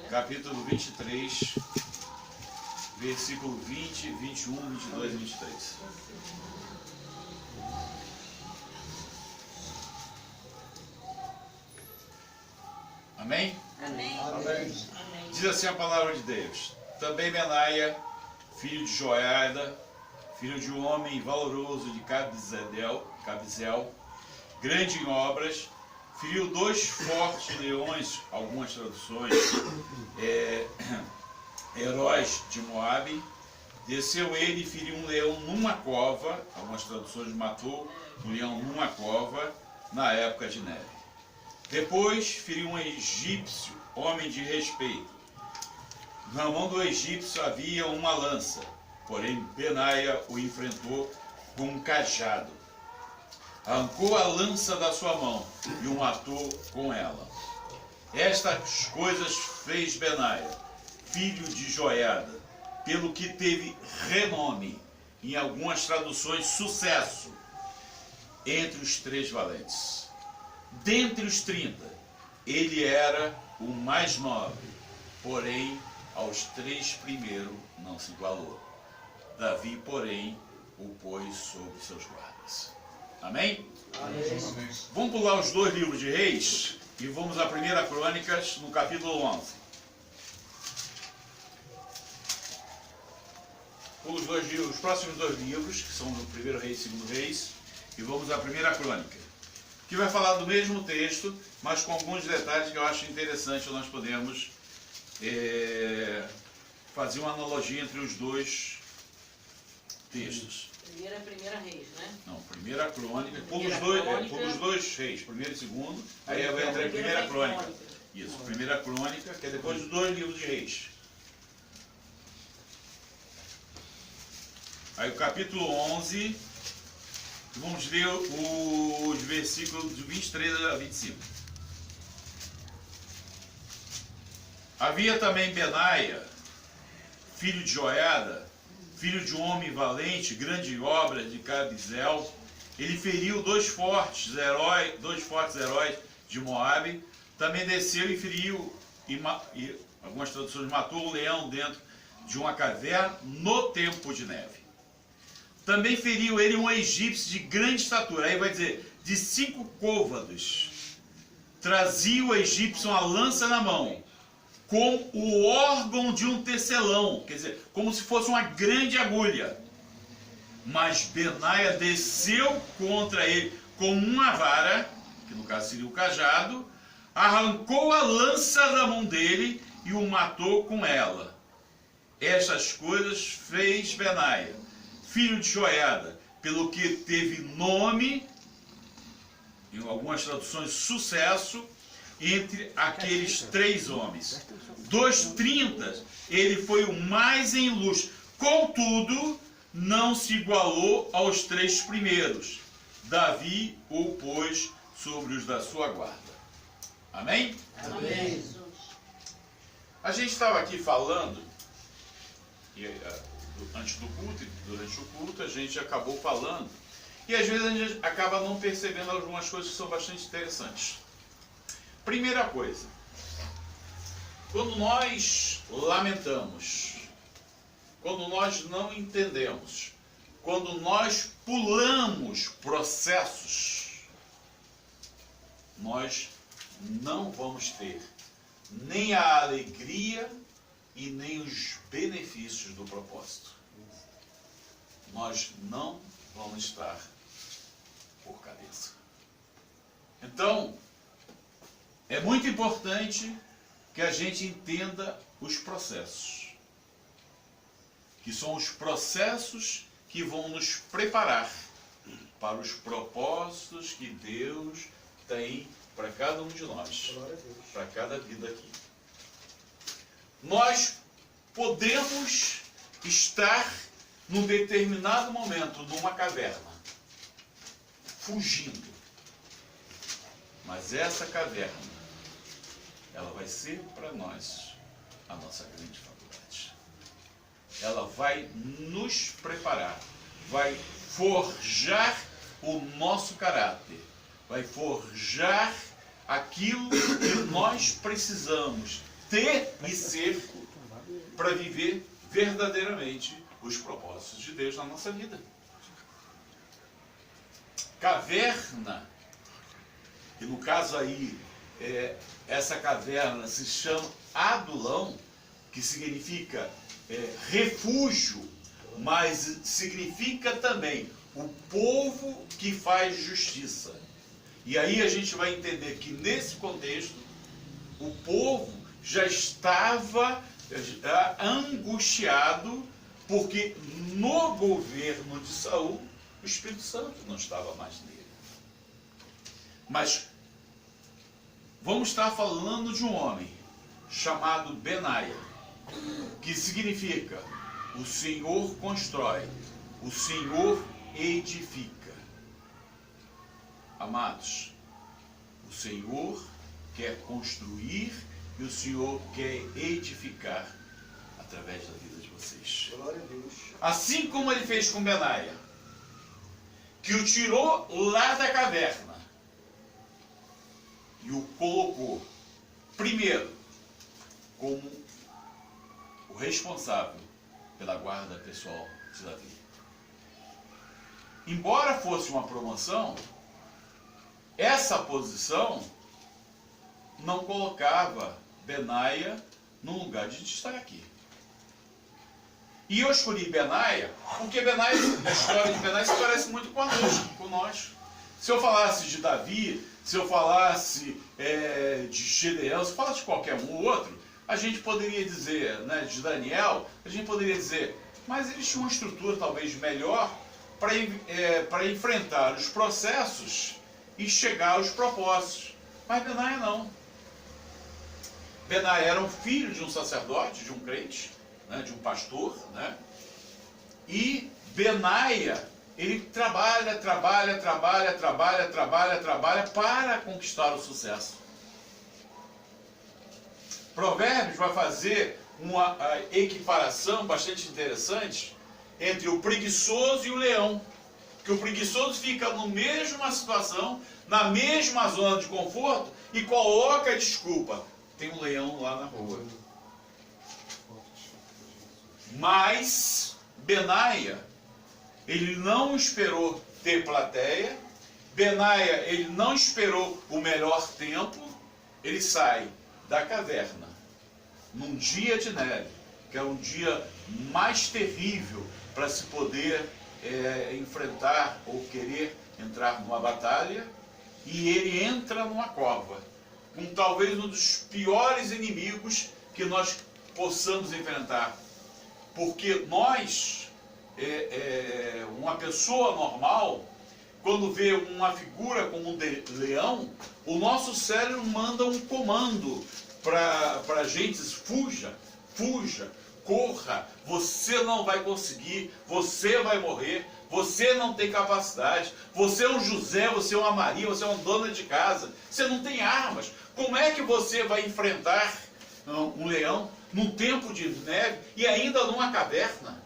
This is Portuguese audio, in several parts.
capítulo 23, versículo 20, 21, 22 e 23. Amém? Amém. Amém. Diz assim a palavra de Deus. Também Benaia, filho de Joiada, filho de um homem valoroso de Cabizel, grande em obras, feriu 2 fortes leões, algumas traduções, heróis de Moabe. Desceu ele e feriu um leão numa cova, algumas traduções matou um leão numa cova, na época de neve. Depois feriu um egípcio, homem de respeito. Na mão do egípcio havia uma lança, porém Benaia o enfrentou com um cajado. Arrancou a lança da sua mão e o matou com ela. Estas coisas fez Benaia, filho de Joiada, pelo que teve renome, em algumas traduções sucesso, entre os 3 valentes. Dentre os 30, ele era o mais nobre, porém aos 3 primeiros não se igualou. Davi, porém, o pôs sobre seus guardas. Amém? Amém. Vamos pular os 2 livros de Reis e vamos a 1 Crônicas, no capítulo 11. Pula os próximos 2 livros, que são do 1 Reis e 2 Reis, e vamos à 1 Crônica, que vai falar do mesmo texto, mas com alguns detalhes que eu acho interessante nós podemos fazer uma analogia entre os 2 textos. Primeira Reis, né? Não, 1 Crônica, pula Crônica. os 2 reis, 1º e 2º, aí vai entrar em 1 Crônica. Isso, 1 Crônica, que é depois dos 2 livros de Reis. Aí o capítulo 11, vamos ler os versículos de 23 a 25. Havia também Benaia, filho de Joiada, filho de um homem valente, grande em obras de Cabizel. Ele feriu 2 fortes heróis de Moabe. Também desceu e feriu, e algumas traduções, matou o leão dentro de uma caverna no tempo de neve. Também feriu ele um egípcio de grande estatura. Aí vai dizer, de 5 côvados. Trazia o egípcio uma lança na mão, com o órgão de um tecelão, quer dizer, como se fosse uma grande agulha. Mas Benaia desceu contra ele com uma vara, que no caso seria o cajado, arrancou a lança da mão dele e o matou com ela. Estas coisas fez Benaia, filho de Joiada, pelo que teve nome, em algumas traduções sucesso, entre aqueles 3 homens. Dos 30, ele foi o mais em luz. Contudo, não se igualou aos 3 primeiros. Davi o pôs sobre os da sua guarda. Amém? Amém. A gente estava aqui falando, antes do culto e durante o culto, a gente acabou falando, e às vezes a gente acaba não percebendo algumas coisas que são bastante interessantes. Primeira coisa, quando nós lamentamos, quando nós não entendemos, quando nós pulamos processos, nós não vamos ter nem a alegria e nem os benefícios do propósito. Nós não vamos estar por cabeça. Então, é muito importante que a gente entenda os processos, que são os processos que vão nos preparar para os propósitos que Deus tem para cada um de nós, para cada vida aqui. Nós podemos estar num determinado momento numa caverna, fugindo, mas essa caverna, ela vai ser para nós a nossa grande faculdade. Ela vai nos preparar, vai forjar o nosso caráter, vai forjar aquilo que nós precisamos ter e ser para viver verdadeiramente os propósitos de Deus na nossa vida. Caverna, e no caso aí, essa caverna se chama Adulão, que significa refúgio, mas significa também o povo que faz justiça. E aí a gente vai entender que nesse contexto, o povo já estava angustiado, porque no governo de Saul, o Espírito Santo não estava mais nele. Mas vamos estar falando de um homem chamado Benaia, que significa o Senhor constrói, o Senhor edifica. Amados, o Senhor quer construir e o Senhor quer edificar através da vida de vocês. Glória a Deus. Assim como ele fez com Benaia, que o tirou lá da caverna e o colocou, primeiro, como o responsável pela guarda pessoal de Davi. Embora fosse uma promoção, essa posição não colocava Benaia num lugar de destaque. E eu escolhi Benaia porque Benaia, a história de Benaia se parece muito com nós. Se eu falasse de Davi, se eu falasse de Gedeão, se eu falasse de qualquer um ou outro, a gente poderia dizer, né, de Daniel, a gente poderia dizer, mas eles tinham uma estrutura talvez melhor para enfrentar os processos e chegar aos propósitos. Mas Benaia não. Benaia era um filho de um sacerdote, de um crente, né, de um pastor, né? E Benaia, ele trabalha para conquistar o sucesso. Provérbios vai fazer uma equiparação bastante interessante entre o preguiçoso e o leão. Que o preguiçoso fica na mesma situação, na mesma zona de conforto e coloca a desculpa: tem um leão lá na rua. Mas Benaia, ele não esperou ter plateia, Benaia, ele não esperou o melhor tempo, ele sai da caverna num dia de neve, que é um dia mais terrível para se poder enfrentar ou querer entrar numa batalha, e ele entra numa cova, com talvez um dos piores inimigos que nós possamos enfrentar. Porque nós, uma pessoa normal, quando vê uma figura como um leão, o nosso cérebro manda um comando para a gente: fuja, fuja, corra, você não vai conseguir, você vai morrer, você não tem capacidade, você é um José, você é uma Maria, você é uma dona de casa, você não tem armas. Como é que você vai enfrentar um leão num tempo de neve e ainda numa caverna?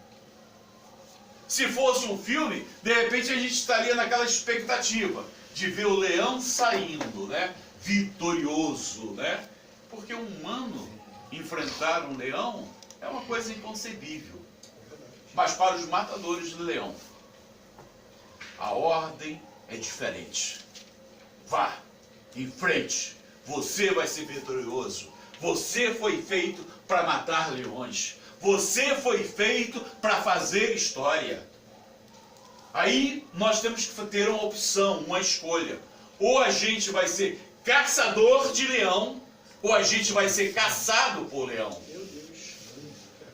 Se fosse um filme, de repente a gente estaria naquela expectativa de ver o leão saindo, né, vitorioso, né? Porque um humano enfrentar um leão é uma coisa inconcebível. Mas para os matadores de leão, a ordem é diferente. Vá, em frente, você vai ser vitorioso. Você foi feito para matar leões. Você foi feito para fazer história. Aí nós temos que ter uma opção, uma escolha. Ou a gente vai ser caçador de leão, ou a gente vai ser caçado por leão.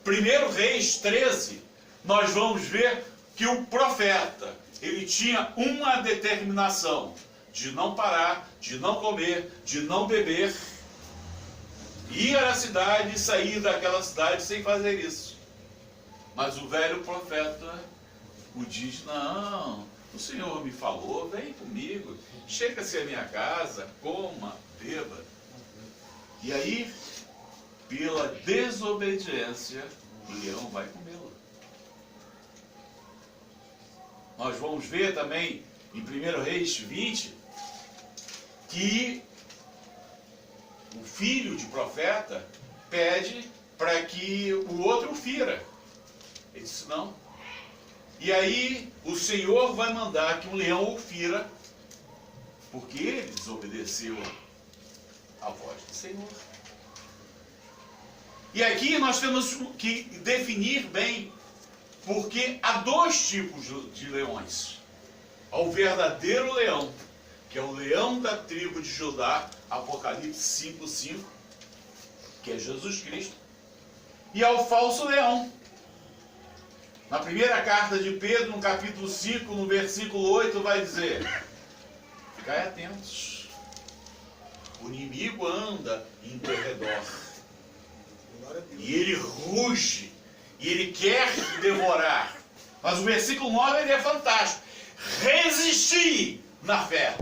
1 Reis 13, nós vamos ver que o profeta, ele tinha uma determinação: de não parar, de não comer, de não beber, ir à cidade e sair daquela cidade sem fazer isso. Mas o velho profeta o diz: não, o Senhor me falou, vem comigo, chega-se à minha casa, coma, beba. E aí, pela desobediência, o leão vai comê-lo. Nós vamos ver também em 1 Reis 20 que o filho de profeta, pede para que o outro o fira. Ele disse não. E aí o Senhor vai mandar que um leão o fira, porque ele desobedeceu a voz do Senhor. E aqui nós temos que definir bem, porque há dois tipos de leões. Há o verdadeiro leão, que é o leão da tribo de Judá, Apocalipse 5:5, que é Jesus Cristo. E há o falso leão. Na primeira carta de Pedro, no capítulo 5, no versículo 8, vai dizer: ficai atentos, o inimigo anda em teu redor, e ele ruge, e ele quer te devorar. Mas o versículo 9 ele é fantástico: resisti na fé.